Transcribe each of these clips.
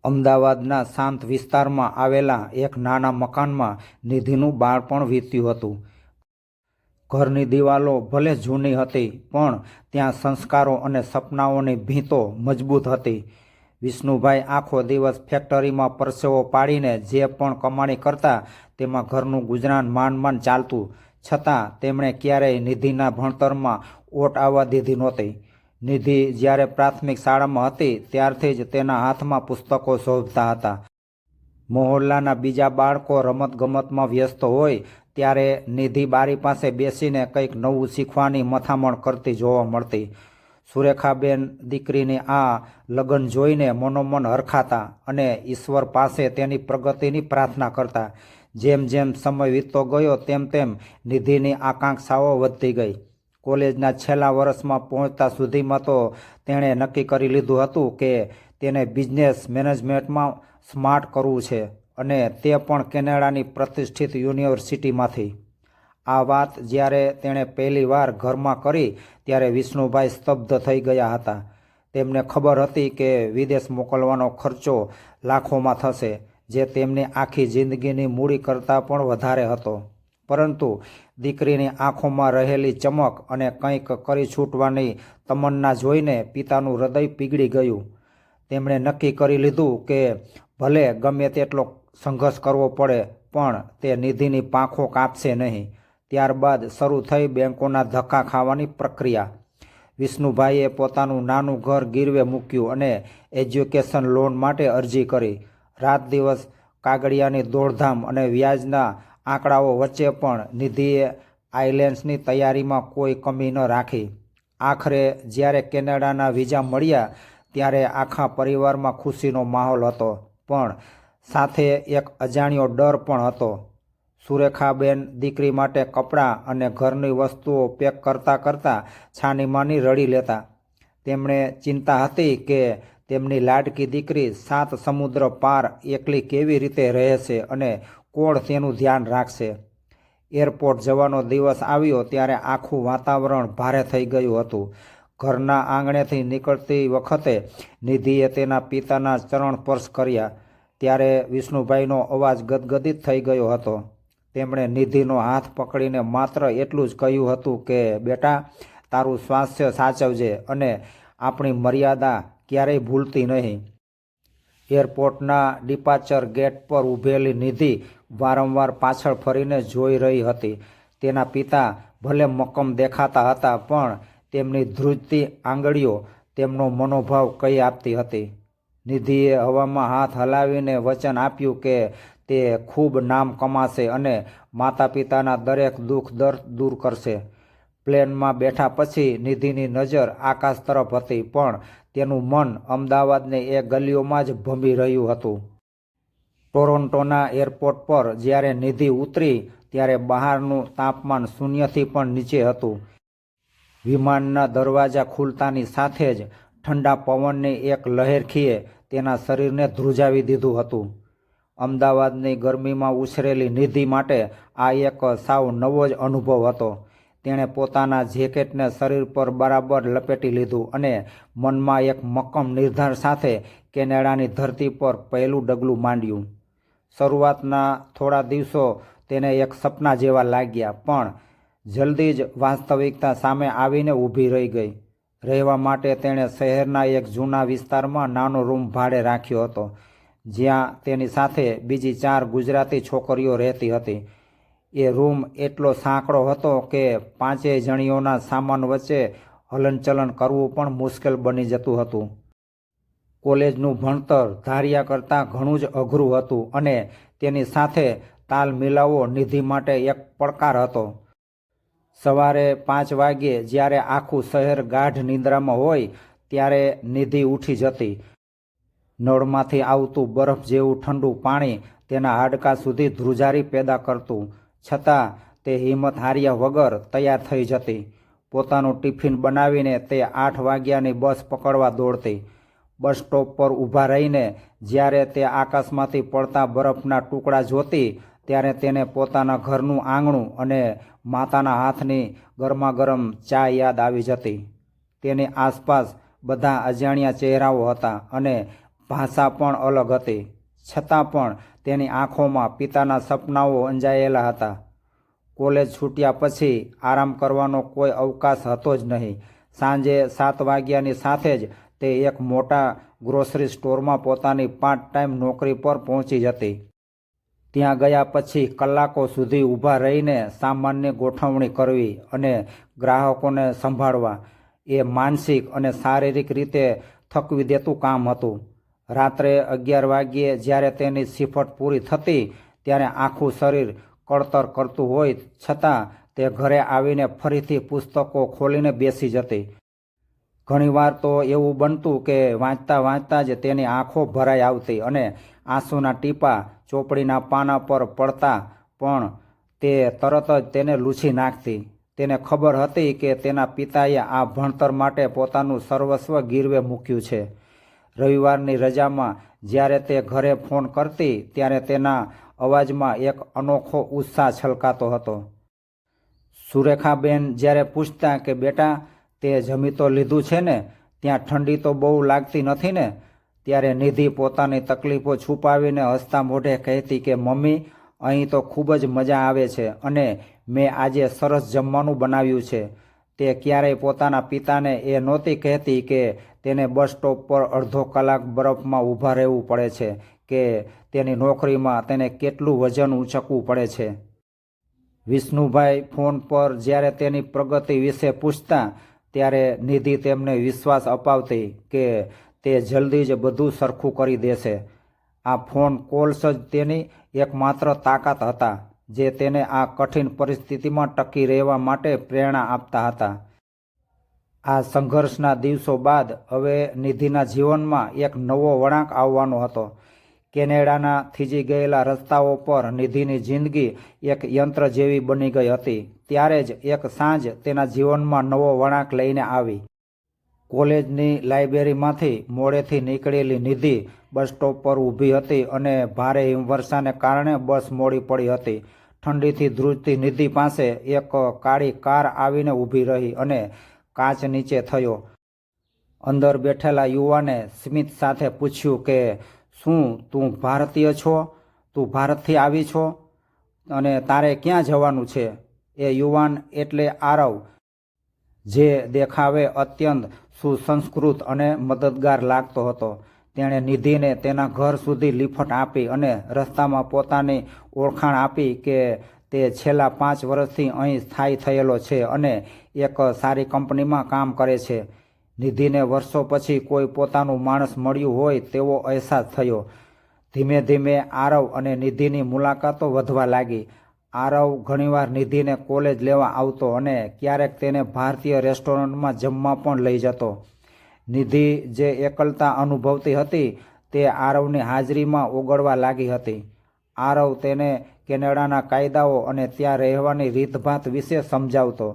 અમદાવાદના શાંત વિસ્તારમાં આવેલા એક નાના મકાનમાં નિધિનું બાળપણ વીત્યું હતું. ઘરની દિવાલો ભલે જૂની હતી, પણ ત્યાં સંસ્કારો અને સપનાઓની ભીંતો મજબૂત હતી. વિષ્ણુભાઈ આખો દિવસ ફેક્ટરીમાં પરસેવો પાડીને જે પણ કમાણી કરતા તેમાં ઘરનું ગુજરાન માંડ ચાલતું. છતાં તેમણે ક્યારેય નિધિના ભણતરમાં ઓટ આવવા દીધી નહોતી. નિધિ જ્યારે પ્રાથમિક શાળામાં હતી ત્યારથી જ તેના હાથમાં પુસ્તકો શોભતા હતા. મહોલ્લાના બીજા બાળકો રમતગમતમાં વ્યસ્ત હોય ત્યારે નિધિ બારી પાસે બેસીને કંઈક નવું શીખવાની મથામણ કરતી જોવા મળતી. સુરેખાબેન દીકરીની આ લગ્ન જોઈને મનોમન હરખાતા અને ઈશ્વર પાસે તેની પ્રગતિની પ્રાર્થના કરતા. જેમ જેમ સમય વીતતો ગયો તેમ નિધિની આકાંક્ષાઓ વધતી ગઈ. કોલેજના છેલ્લા વર્ષમાં પહોંચતા સુધીમાં તો તેણે નક્કી કરી લીધું હતું કે તેને બિઝનેસ મેનેજમેન્ટમાં સ્માર્ટ કરવું છે, અને તે પણ કેનેડાની પ્રતિષ્ઠિત યુનિવર્સિટીમાંથી. આ વાત જ્યારે તેણે પહેલીવાર ઘરમાં કરી ત્યારે વિષ્ણુભાઈ સ્તબ્ધ થઈ ગયા હતા. તેમને ખબર હતી કે વિદેશ મોકલવાનો ખર્ચો લાખોમાં થશે, જે તેમની આખી જિંદગીની મૂડી કરતાં પણ વધારે હતો. પરંતુ દીકરીની આંખોમાં રહેલી ચમક અને કંઈક કરી છૂટવાની તમન્ના જોઈને પિતાનું હૃદય પીગળી ગયું. તેમણે નક્કી કરી લીધું કે ભલે ગમે તેટલો સંઘર્ષ કરવો પડે, પણ તે નિધિની પાંખો કાપશે નહીં. ત્યારબાદ શરૂ થઈ બેંકોના ધક્કા ખાવાની પ્રક્રિયા. વિષ્ણુભાઈએ પોતાનું નાનું ઘર ગીરવે મૂક્યું અને એજ્યુકેશન લોન માટે અરજી કરી. રાત દિવસ કાગળિયાની દોડધામ અને વ્યાજના આંકડાઓ વચ્ચે પણ નિધિએ આઇલેન્ડ્સની તૈયારીમાં કોઈ કમી ન રાખી. આખરે જ્યારે કેનેડાના વિઝા મળ્યા ત્યારે આખા પરિવારમાં ખુશીનો માહોલ હતો, પણ સાથે એક અજાણ્યો ડર પણ હતો. સુરેખાબેન દીકરી માટે કપડાં અને ઘરની વસ્તુઓ પેક કરતાં છાનીમાની રડી લેતા. તેમણે ચિંતા હતી કે તેમની લાડકી દીકરી 7 સમુદ્ર પાર એકલી કેવી રીતે રહેશે અને કોણ તેનું ધ્યાન રાખશે. એરપોર્ટ જવાનો દિવસ આવ્યો ત્યારે આખું વાતાવરણ ભારે થઈ ગયું હતું. ઘરના આંગણેથી નીકળતી વખતે નિધિએ તેના પિતાના ચરણ સ્પર્શ કર્યા ત્યારે વિષ્ણુભાઈનો અવાજ ગદગદિત થઈ ગયો હતો. તેમણે નિધિનો હાથ પકડીને માત્ર એટલું જ કહ્યું હતું કે બેટા, તારું સ્વાસ્થ્ય સાચવજે અને આપણી મર્યાદા ક્યારેય ભૂલતી નહીં. એરપોર્ટના ડિપાર્ચર ગેટ પર ઊભેલી નિધિ વારંવાર પાછળ ફરીને જોઈ રહી હતી. તેના પિતા ભલે મક્કમ દેખાતા હતા, પણ તેમની ધ્રુજતી આંગળીઓ તેમનો મનોભાવ કહી આપતી હતી. નિધિએ હવામાં હાથ હલાવીને વચન આપ્યું કે તે ખૂબ નામ કમાશે અને માતા પિતાના દરેક દુઃખ દર્દ દૂર કરશે. પ્લેનમાં બેઠા પછી નિધિની નજર આકાશ તરફ હતી, પણ તેનું મન અમદાવાદની એ ગલીઓમાં જ ભંભી રહ્યું હતું. ટોરોન્ટોના એરપોર્ટ પર જ્યારે નિધિ ઉતરી ત્યારે બહારનું તાપમાન શૂન્યથી પણ નીચે હતું. વિમાનના દરવાજા ખુલતાની સાથે જ ઠંડા પવનની એક લહેરખીએ તેના શરીરને ધ્રુજાવી દીધું હતું. અમદાવાદની ગરમીમાં ઉછરેલી નિધિ માટે આ એક સાવ નવો જ અનુભવ હતો. તેણે પોતાના જેકેટને શરીર પર બરાબર લપેટી લીધું અને મનમાં એક મક્કમ નિર્ધાર સાથે કેનેડાની ધરતી પર પહેલું ડગલું માંડ્યું. શરૂઆતના થોડા દિવસો તેને એક સપના જેવા લાગ્યા, પણ જલ્દી જ વાસ્તવિકતા સામે આવીને ઊભી રહી ગઈ. રહેવા માટે તેણે શહેરના એક જૂના વિસ્તારમાં નાનો રૂમ ભાડે રાખ્યો હતો, જ્યાં તેની સાથે બીજી 4 ગુજરાતી છોકરીઓ રહેતી હતી. એ રૂમ એટલો સાંકડો હતો કે 5 જણીઓના સામાન વચ્ચે હલનચલન કરવું પણ મુશ્કેલ બની જતું હતું. કોલેજનું ભણતર ધાર્યા કરતાં ઘણું જ અઘરું હતું અને તેની સાથે તાલ મિલાવવો નિધિ માટે એક પડકાર હતો. સવારે 5 વાગ્યે જ્યારે આખું શહેર ગાઢ નિંદ્રામાં હોય ત્યારે નિધિ ઉઠી જતી. નળમાંથી આવતું બરફ જેવું ઠંડુ પાણી તેના હાડકાં સુધી ધ્રુજારી પેદા કરતું, છતાં તે હિંમત હાર્યા વગર તૈયાર થઈ જતી. પોતાનું ટિફિન બનાવીને તે 8 વાગ્યાની બસ પકડવા દોડતી. બસ સ્ટોપ પર ઊભા રહીને જ્યારે તે આકાશમાંથી પડતા બરફના ટુકડા જોતી ત્યારે તેને પોતાના ઘરનું આંગણું અને માતાના હાથની ગરમાગરમ ચા યાદ આવી જતી. તેની આસપાસ બધા અજાણ્યા ચહેરાઓ હતા અને ભાષા પણ અલગ હતી, છતાં પણ તેની આંખોમાં પિતાના સપનાઓ અંજાયેલા હતા. કોલેજ છૂટ્યા પછી આરામ કરવાનો કોઈ અવકાશ હતો જ નહીં. સાંજે 7 વાગ્યાની સાથે જ તે એક મોટા ગ્રોસરી સ્ટોરમાં પોતાની પાર્ટ ટાઈમ નોકરી પર પહોંચી જતી. ત્યાં ગયા પછી કલાકો સુધી ઊભા રહીને સામાનની ગોઠવણી કરવી અને ગ્રાહકોને સંભાળવા એ માનસિક અને શારીરિક રીતે થકવી દેતું કામ હતું. રાત્રે 11 વાગ્યે જ્યારે તેની શિફ્ટ પૂરી થતી ત્યારે આખું શરીર કળતર કરતું હોય છતાં તે ઘરે આવીને ફરીથી પુસ્તકો ખોલીને બેસી જતી. ઘણીવાર તો એવું બનતું કે વાંચતા વાંચતા જ તેની આંખો ભરાઈ આવતી અને આંસુના ટીપાં ચોપડીના પાના પર પડતા પણ તે તરત જ તેને લૂછી નાખતી. તેને ખબર હતી કે તેના પિતાએ આ ભણતર માટે પોતાનું સર્વસ્વ ગીરવે મૂક્યું છે. રવિવારની રજામાં જ્યારે તે ઘરે ફોન કરતી ત્યારે તેના અવાજમાં એક અનોખો ઉત્સાહ છલકાતો હતો. સુરેખાબેન જ્યારે પૂછતા કે બેટા તે જમી તો લીધું છે ને, ત્યાં ઠંડી તો બહુ લાગતી નથી ને, ત્યારે નિધિ પોતાની તકલીફો છુપાવીને હસતા મોઢે કહેતી કે મમ્મી, અહીં તો ખૂબ જ મજા આવે છે અને મેં આજે સરસ જમવાનું બનાવ્યું છે. તે ક્યારેય પોતાના પિતાને એ નહોતી કહેતી કે તેને બસ સ્ટોપ પર અડધો કલાક બરફમાં ઊભા રહેવું પડે છે કે તેની નોકરીમાં તેને કેટલું વજન ઊંચકવું પડે છે. વિષ્ણુભાઈ ફોન પર જ્યારે તેની પ્રગતિ વિશે પૂછતા ત્યારે નિધિ તેમને વિશ્વાસ અપાવતી કે તે જલ્દી જ બધું સરખું કરી દેશે. આ ફોન કોલ્સ જ તેની એકમાત્ર તાકાત હતા જે તેને આ કઠિન પરિસ્થિતિમાં ટકી રહેવા માટે પ્રેરણા આપતા હતા. આ સંઘર્ષના દિવસો બાદ હવે નિધિના જીવનમાં એક નવો વળાંક આવવાનો હતો. કેનેડાના થીજી ગયેલા રસ્તાઓ પર નિધિની જિંદગી એક યંત્ર જેવી બની ગઈ હતી. ત્યારે જ એક સાંજ તેના જીવનમાં નવો વળાંક લઈને આવી. કોલેજની લાઇબ્રેરીમાંથી મોડેથી નીકળેલી નિધિ બસ સ્ટોપ પર ઊભી હતી અને ભારે હિમવર્ષાને કારણે બસ મોડી પડી હતી. ઠંડીથી ધ્રુજતી નિધિ પાસે એક કાળી કાર આવીને ઊભી રહી અને કાચ નીચે થયો. અંદર બેઠેલા યુવાને સ્મિત સાથે પૂછ્યું કે શું તું ભારતીય છો? તું ભારતથી આવી છો અને તારે ક્યાં જવાનું છે? એ યુવાન એટલે આરવ, જે દેખાવે અત્યંત સુસંસ્કૃત અને મદદગાર લાગતો હતો. તેણે નિધિને તેના ઘર સુધી લિફ્ટ આપી અને રસ્તામાં પોતાની ઓળખાણ આપી કે તે છેલ્લા 5 વર્ષથી અહીં સ્થાયી થયેલો છે અને એક સારી કંપનીમાં કામ કરે છે. નિધિને વર્ષો પછી કોઈ પોતાનું માણસ મળ્યું હોય તેવો અહેસાસ થયો. ધીમે ધીમે આરવ અને નિધિની મુલાકાતો વધવા લાગી. આરવ ઘણીવાર નિધિને કોલેજ લેવા આવતો અને ક્યારેક તેને ભારતીય રેસ્ટોરન્ટમાં જમવા પણ લઈ જતો. નિધિ જે એકલતા અનુભવતી હતી તે આરવની હાજરીમાં ઓગળવા લાગી હતી. આરવ તેને કેનેડાના કાયદાઓ અને ત્યાં રહેવાની રીતભાત વિશે સમજાવતો,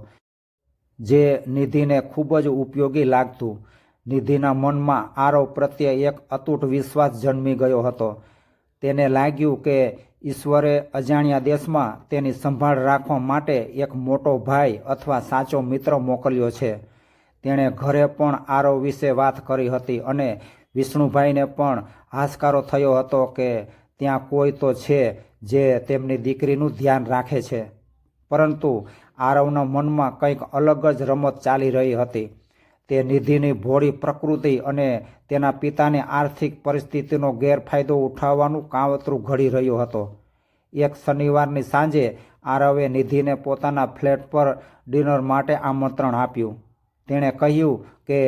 જે નિધિને ખૂબ જ ઉપયોગી લાગતું. નિધિના મનમાં આરવ પ્રત્યે એક અતૂટ વિશ્વાસ જન્મી ગયો હતો. તેને લાગ્યું કે ઈશ્વરે અજાણ્યા દેશમાં તેની સંભાળ રાખવા માટે એક મોટો ભાઈ અથવા સાચો મિત્ર મોકલ્યો છે. તેણે ઘરે પણ આરવ વિશે વાત કરી હતી અને વિષ્ણુભાઈને પણ હાશકારો થયો હતો કે ત્યાં કોઈ તો છે જે તેમની દીકરીનું ધ્યાન રાખે છે. પરંતુ આરવના મનમાં કંઈક અલગ જ રમત ચાલી રહી હતી. તે નિધિની ભોળી પ્રકૃતિ અને તેના પિતાની આર્થિક પરિસ્થિતિનો ગેરફાયદો ઉઠાવવાનું કાવતરું ઘડી રહ્યો હતો. એક શનિવારની સાંજે આરવે નિધિને પોતાના ફ્લેટ પર ડિનર માટે આમંત્રણ આપ્યું. તેણે કહ્યું કે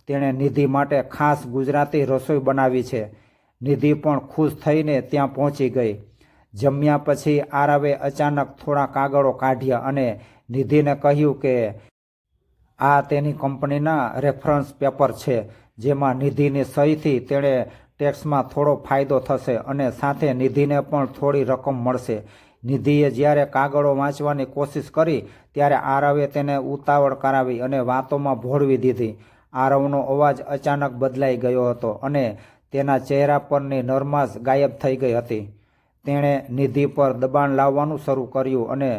તેણે નિધિ માટે ખાસ ગુજરાતી રસોઈ બનાવી છે. નિધિ પણ ખુશ થઈને ત્યાં પહોંચી ગઈ. જમ્યા પછી આરવે અચાનક થોડા કાગળો કાઢ્યા અને નિધિને કહ્યું કે આ તેની કંપનીના રેફરન્સ પેપર છે, જેમાં નિધિની સહીથી તેણે ટેક્સમાં થોડો ફાયદો થશે અને સાથે નિધિને પણ થોડી રકમ મળશે. નિધિએ જ્યારે કાગળો વાંચવાની કોશિશ કરી ત્યારે આરવે તેને ઉતાવળ કરાવી અને વાતોમાં ભોળવી દીધી. આરવનો અવાજ અચાનક બદલાઈ ગયો હતો અને તેના ચહેરા પરની નરમાશ ગાયબ થઈ ગઈ હતી. તેણે નિધિ પર દબાણ લાવવાનું શરૂ કર્યું અને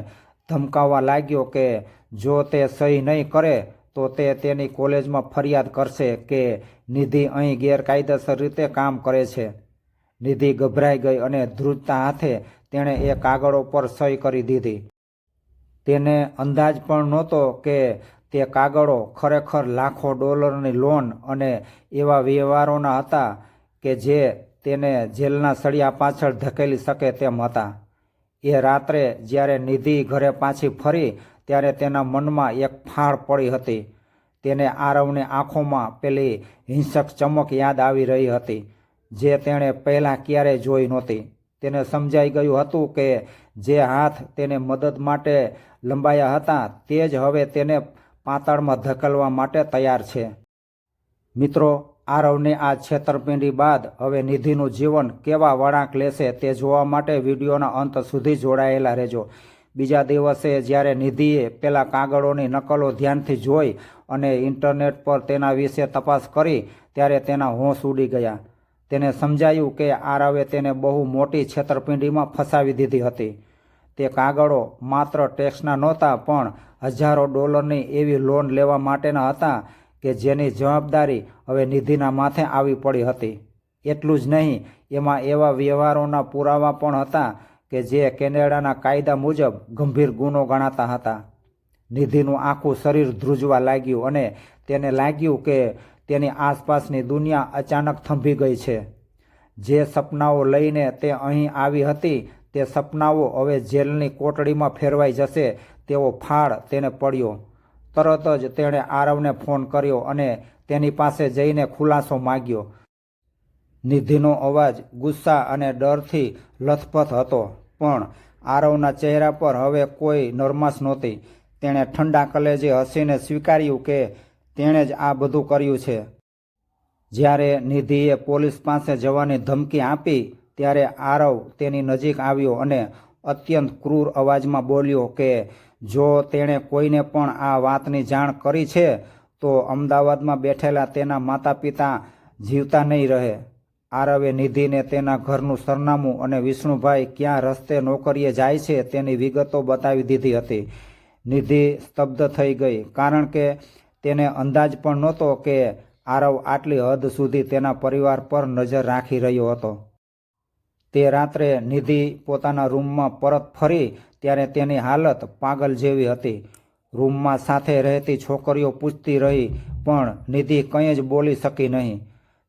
ધમકાવવા લાગ્યો કે જો તે સહી નહીં કરે તો તે તેની કોલેજમાં ફરિયાદ કરશે કે નિધિ અહીં ગેરકાયદેસર રીતે કામ કરે છે. નિધિ ગભરાઈ ગઈ અને ધ્રુજતા હાથે તેણે એ કાગળો પર સહી કરી દીધી. તેને અંદાજ પણ નહોતો કે તે કાગળો ખરેખર લાખો ડોલરની લોન અને એવા વ્યવહારોના હતા કે જે તેને જેલના સળિયા પાછળ ધકેલી શકે તેમ હતા. એ રાત્રે જ્યારે નિધિ ઘરે પાછી ફરી ત્યારે તેના મનમાં એક ફાળ પડી હતી. તેને આરવની આંખોમાં પેલી હિંસક ચમક યાદ આવી રહી હતી જે તેણે પહેલાં ક્યારેય જોઈ નહોતી. તેને સમજાઈ ગયું હતું કે જે હાથ તેને મદદ માટે લંબાયા હતા તે જ હવે તેને પાતાળમાં ધકેલવા માટે તૈયાર છે. મિત્રો, આરવની આ છેતરપિંડી બાદ હવે નિધિનું જીવન કેવા વળાંક લેશે તે જોવા માટે વિડીયોના અંત સુધી જોડાયેલા રહેજો. બીજા દિવસે જ્યારે નિધિએ પેલા કાગળોની નકલો ધ્યાનથી જોઈ અને ઇન્ટરનેટ પર તેના વિશે તપાસ કરી ત્યારે તેના હોશ ઉડી ગયા. તેને સમજાયું કે આરવે તેને બહુ મોટી છેતરપિંડીમાં ફસાવી દીધી હતી. તે કાગળો માત્ર ટેક્સના નહોતા પણ હજારો ડોલરની એવી લોન લેવા માટેના હતા કે જેની જવાબદારી હવે નિધિના માથે આવી પડી હતી. એટલું જ નહીં, એમાં એવા વ્યવહારોના પુરાવા પણ હતા કે જે કેનેડાના કાયદા મુજબ ગંભીર ગુનો ગણાતા હતા. નિધિનું આખું શરીર ધ્રુજવા લાગ્યું અને તેને લાગ્યું કે તેની આસપાસની દુનિયા અચાનક થંભી ગઈ છે. જે સપનાઓ લઈને તે અહીં આવી હતી તે સપનાઓ હવે જેલની કોટડીમાં ફેરવાઈ જશે તેવો ફાળ તેને પડ્યો. તરત જ તેણે આરવને ફોન કર્યો અને તેની પાસે જઈને ખુલાસો માગ્યો. નિધિનો અવાજ ગુસ્સા અને ડરથી લથપથ હતો પણ આરવના ચહેરા પર હવે કોઈ નરમાશ નહોતી. તેણે ઠંડા કલેજે હસીને સ્વીકાર્યું કે તેણે જ આ બધું કર્યું છે. જ્યારે નિધિએ પોલીસ પાસે જવાની ધમકી આપી ત્યારે આરવ તેની નજીક આવ્યો અને અત્યંત ક્રૂર અવાજમાં બોલ્યો કે જો તેણે કોઈને પણ આ વાતની જાણ કરી છે તો અમદાવાદમાં બેઠેલા તેના માતા પિતા જીવતા નહીં રહે. આરવે નિધિને તેના ઘરનું સરનામું અને વિષ્ણુભાઈ ક્યાં રસ્તે નોકરીએ જાય છે તેની વિગતો બતાવી દીધી હતી. નિધિ સ્તબ્ધ થઈ ગઈ કારણ કે તેને અંદાજ પણ નહોતો કે આરવ આટલી હદ સુધી તેના પરિવાર પર નજર રાખી રહ્યો હતો. તે રાત્રે નિધિ પોતાના રૂમમાં પરત ફરી ત્યારે તેની હાલત પાગલ જેવી હતી. રૂમમાં સાથે રહેતી છોકરીઓ પૂછતી રહી પણ નિધિ કંઈ જ બોલી શકી નહીં.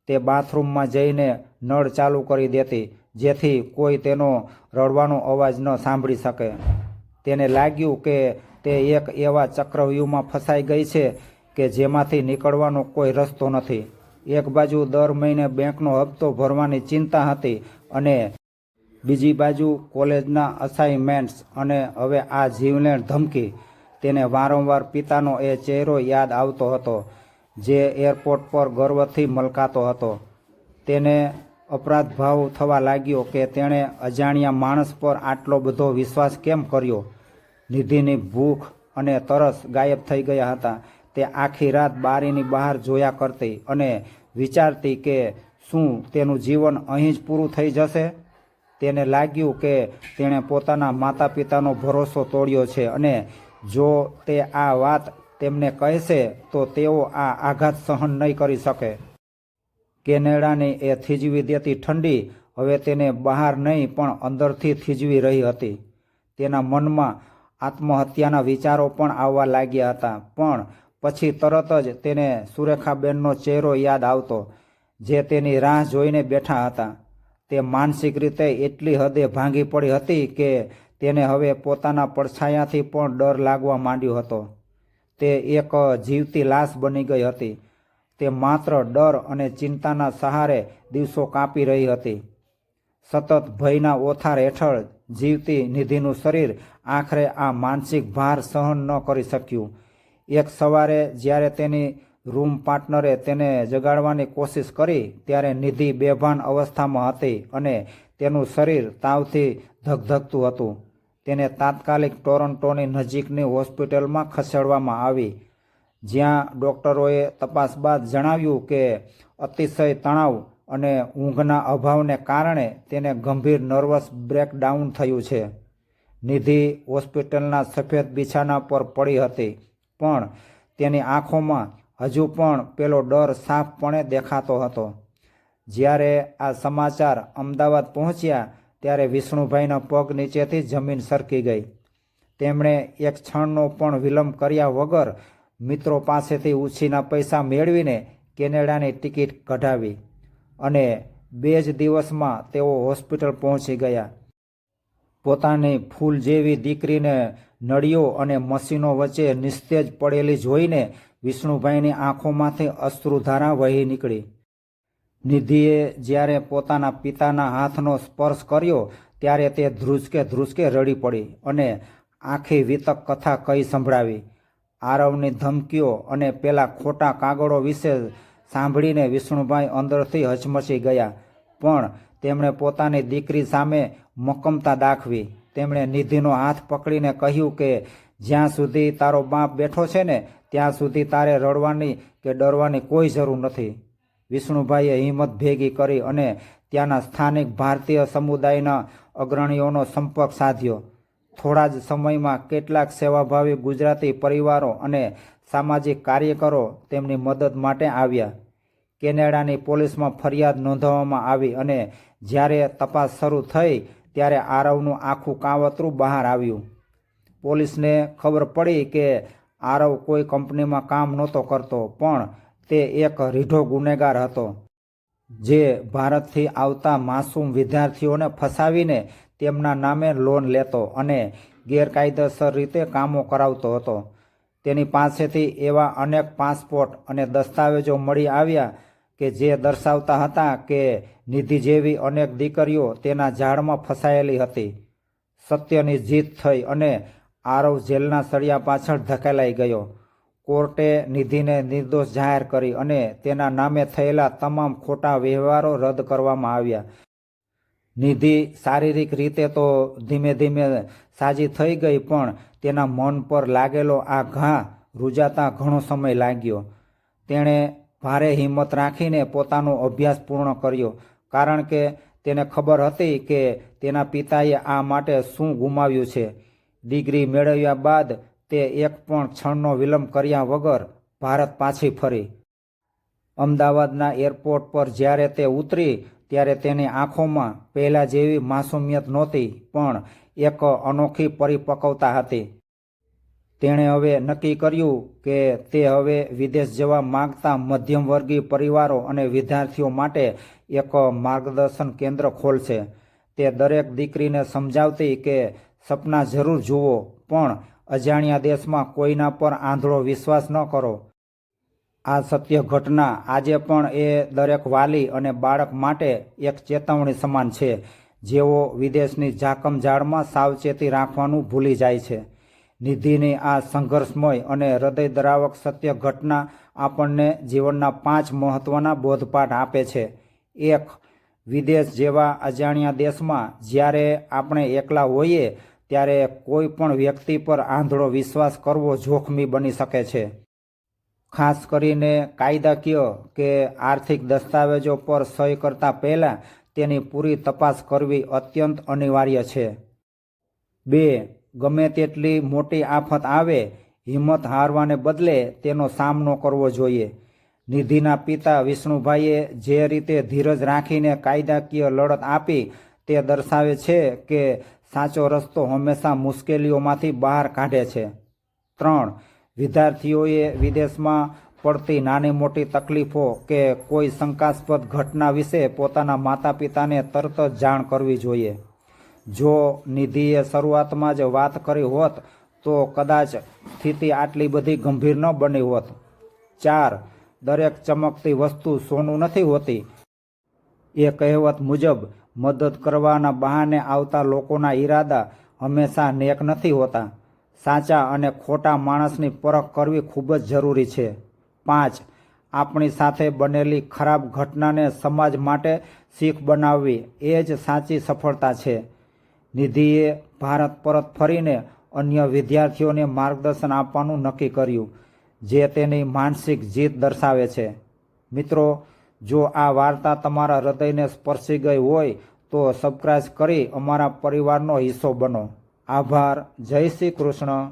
તે બાથરૂમમાં જઈને નળ ચાલુ કરી દેતી જેથી કોઈ તેનો રડવાનો અવાજ ન સાંભળી શકે. તેને લાગ્યું કે તે એક એવા ચક્રવ્યૂહમાં ફસાઈ ગઈ છે કે જેમાંથી નીકળવાનો કોઈ રસ્તો નથી. એક બાજુ દર મહિને બેંકનો હપ્તો ભરવાની ચિંતા હતી અને બીજી બાજુ કોલેજના અસાઇનમેન્ટ્સ અને હવે આ જીવલેણ ધમકી. તેને વારંવાર પિતાનો એ ચહેરો યાદ આવતો હતો જે એરપોર્ટ પર ગર્વથી મલકાતો હતો. તેને અપરાધભાવ થવા લાગ્યો કે તેણે અજાણ્યા માણસ પર આટલો બધો વિશ્વાસ કેમ કર્યો. નિધિની ભૂખ અને તરસ ગાયબ થઈ ગયા હતા. તે આખી રાત બારીની બહાર જોયા કરતી અને વિચારતી કે શું તેનું જીવન અહીં જ પૂરું થઈ જશે. તેને લાગ્યું કે તેણે પોતાના માતા પિતાનો ભરોસો તોડ્યો છે અને જો તે આ વાત તેમને કહેશે તો તેઓ આ આઘાત સહન નહીં કરી શકે. કેનેડાની એ થીજવી દેતી ઠંડી હવે તેને બહાર નહીં પણ અંદરથી થીજવી રહી હતી. તેના મનમાં આત્મહત્યાના વિચારો પણ આવવા લાગ્યા હતા પણ પછી તરત જ તેને સુરેખાબેનનો ચહેરો યાદ આવતો જે તેની રાહ જોઈને બેઠા હતા. તે માનસિક રીતે એટલી હદે ભાંગી પડી હતી કે તેને હવે પોતાના પડછાયાથી પણ ડર લાગવા માંડ્યો હતો. તે એક જીવતી લાશ બની ગઈ હતી. તે માત્ર ડર અને ચિંતાના સહારે દિવસો કાપી રહી હતી. સતત ભયના ઓથાર હેઠળ જીવતી નિધિનું શરીર આખરે આ માનસિક ભાર સહન ન કરી શક્યું. એક સવારે જ્યારે તેની રૂમ પાર્ટનરે તેને જગાડવાની કોશિશ કરી ત્યારે નિધિ બેભાન અવસ્થામાં હતી અને તેનું શરીર તાવથી ધગધગતું હતું. તેને તાત્કાલિક ટોરન્ટોની નજીકની હોસ્પિટલમાં ખસેડવામાં આવી જ્યાં ડૉક્ટરોએ તપાસ બાદ જણાવ્યું કે અતિશય તણાવ અને ઊંઘના અભાવને કારણે તેને ગંભીર નર્વસ બ્રેકડાઉન થયું છે. નિધિ હોસ્પિટલના સફેદ બિછાના પર પડી હતી પણ તેની આંખોમાં હજુ પણ પેલો ડર સાફપણે દેખાતો હતો. જ્યારે આ સમાચાર અમદાવાદ પહોંચ્યા ત્યારે વિષ્ણુભાઈના પગ નીચેથી જમીન સરકી ગઈ. તેમણે એક ક્ષણનો પણ વિલંબ કર્યા વગર મિત્રો પાસેથી ઉછીના પૈસા મેળવીને કેનેડાની ટિકિટ કઢાવી અને 2 જ દિવસમાં તેઓ હોસ્પિટલ પહોંચી ગયા. પોતાની ફૂલ જેવી દીકરીને નળીઓ અને મશીનો વચ્ચે નિસ્તેજ પડેલી જોઈને વિષ્ણુભાઈની આંખોમાંથી અશ્રુધારા વહી નીકળી. નિધિએ જ્યારે પોતાના પિતાના હાથનો સ્પર્શ કર્યો ત્યારે તે ધ્રુસકે રડી પડી અને આખી વિતક કથા કહી સંભળાવી. આરવની ધમકીઓ અને પેલા ખોટા કાગળો વિશે સાંભળીને વિષ્ણુભાઈ અંદરથી હચમચી ગયા, પણ તેમણે પોતાની દીકરી સામે મક્કમતા દાખવી. તેમણે નિધિનો હાથ પકડીને કહ્યું કે જ્યાં સુધી તારો બાપ બેઠો છે ને ત્યાં સુધી તારે રડવાની કે ડરવાની કોઈ જરૂર નથી. વિષ્ણુભાઈએ હિંમત ભેગી કરી અને ત્યાંના સ્થાનિક ભારતીય સમુદાયના અગ્રણીઓનો સંપર્ક સાધ્યો. થોડા જ સમયમાં કેટલાક સેવાભાવી ગુજરાતી પરિવારો અને સામાજિક કાર્યકરો તેમની મદદ માટે આવ્યા. કેનેડાની પોલીસમાં ફરિયાદ નોંધવામાં આવી અને જ્યારે તપાસ શરૂ થઈ ત્યારે આરવનું આખું કાવતરું બહાર આવ્યું. પોલીસને ખબર પડી કે આરવ કોઈ કંપનીમાં કામ નહોતો કરતો, પણ તે એક રીઢો ગુનેગાર હતો જે ભારતથી આવતા માસૂમ વિદ્યાર્થીઓને ફસાવીને તેમના નામે લોન લેતો અને ગેરકાયદેસર રીતે કામો કરાવતો હતો. તેની પાસેથી એવા અનેક પાસપોર્ટ અને દસ્તાવેજો મળી આવ્યા કે જે દર્શાવતા હતા કે નિધિ જેવી અનેક દીકરીઓ તેના જાળમાં ફસાયેલી હતી. સત્યની જીત થઈ અને આરવ જેલના સળિયા પાછળ ધકેલાઈ ગયો. કોર્ટે નિધિને નિર્દોષ જાહેર કરી અને તેના નામે થયેલા તમામ ખોટા વ્યવહારો રદ કરવામાં આવ્યા. નિધિ શારીરિક રીતે તો ધીમે ધીમે સાજી થઈ ગઈ, પણ તેના મન પર લાગેલો આ ઘા રૂજાતા ઘણો સમય લાગ્યો. તેણે ભારે હિંમત રાખીને પોતાનો અભ્યાસ પૂર્ણ કર્યો, કારણ કે તેને ખબર હતી કે તેના પિતાએ આ માટે શું ગુમાવ્યું છે. ડિગ્રી મેળવ્યા બાદ તે એક પણ ક્ષણનો વિલંબ કર્યા વગર ભારત પાછી ફરી. અમદાવાદના એરપોર્ટ પર જ્યારે તે ઉતરી ત્યારે તેની આંખોમાં પહેલાં જેવી માસુમિયત નહોતી, પણ એક અનોખી પરિપક્વતા હતી. તેણે હવે નક્કી કર્યું કે તે હવે વિદેશ જવા માગતા મધ્યમવર્ગીય પરિવારો અને વિદ્યાર્થીઓ માટે એક માર્ગદર્શન કેન્દ્ર ખોલશે. તે દરેક દીકરીને સમજાવતી કે સપના જરૂર જુઓ, પણ અજાણ્યા દેશમાં કોઈના પર આંધળો વિશ્વાસ ન કરો. આ સત્ય ઘટના આજે પણ એ દરેક વાલી અને બાળક માટે એક ચેતવણી સમાન છે, જેઓ વિદેશની ઝાકમઝાળમાં સાવચેતી રાખવાનું ભૂલી જાય છે. નિધિની આ સંઘર્ષમય અને હૃદયદ્રાવક સત્ય ઘટના આપણને જીવનના 5 મહત્વના બોધપાઠ આપે છે. 1. વિદેશ જેવા અજાણ્યા દેશમાં જ્યારે આપણે એકલા હોઈએ ત્યારે કોઈ પણ વ્યક્તિ પર આંધળો વિશ્વાસ કરવો જોખમી બની શકે છે. ખાસ કરીને કાયદાકીય કે આર્થિક દસ્તાવેજો પર સહી કરતા પહેલાં તેની પૂરી તપાસ કરવી અત્યંત અનિવાર્ય છે. 2. ગમે તેટલી મોટી આફત આવે, હિંમત હારવાને બદલે તેનો સામનો કરવો જોઈએ. નિધિના પિતા વિષ્ણુભાઈએ જે રીતે ધીરજ રાખીને કાયદાકીય લડત આપી તે દર્શાવે છે કે સાચો રસ્તો હંમેશા મુશ્કેલીઓમાંથી બહાર કાઢે છે. 3. વિદ્યાર્થીઓએ વિદેશમાં પડતી નાની મોટી તકલીફો કે કોઈ શંકાસ્પદ ઘટના વિશે પોતાના માતા પિતાને તરત જ જાણ કરવી જોઈએ. જો નિધિએ શરૂઆતમાં જ વાત કરી હોત તો કદાચ સ્થિતિ આટલી બધી ગંભીર ન બની હોત. 4. દરેક ચમકતી વસ્તુ સોનું નથી હોતી. એ કહેવત મુજબ મદદ કરવાના બહાને આવતા લોકોના ઈરાદા હંમેશા નેક નથી હોતા. સાચા અને ખોટા માણસની પરખ કરવી ખૂબ જ જરૂરી છે. 5. આપણી સાથે બનેલી ખરાબ ઘટનાને સમાજ માટે શીખ બનાવવી એ જ સાચી સફળતા છે. નિધિએ ભારત પરત ફરીને અન્ય વિદ્યાર્થીઓને માર્ગદર્શન આપવાનું નક્કી કર્યું, જે તેની માનસિક જીત દર્શાવે છે. મિત્રો, જો આ વાર્તા તમારા હૃદયને સ્પર્શી ગઈ હોય તો સબસ્ક્રાઇબ કરી અમારા પરિવારનો હિસ્સો બનો. આભાર. જય શ્રી કૃષ્ણ.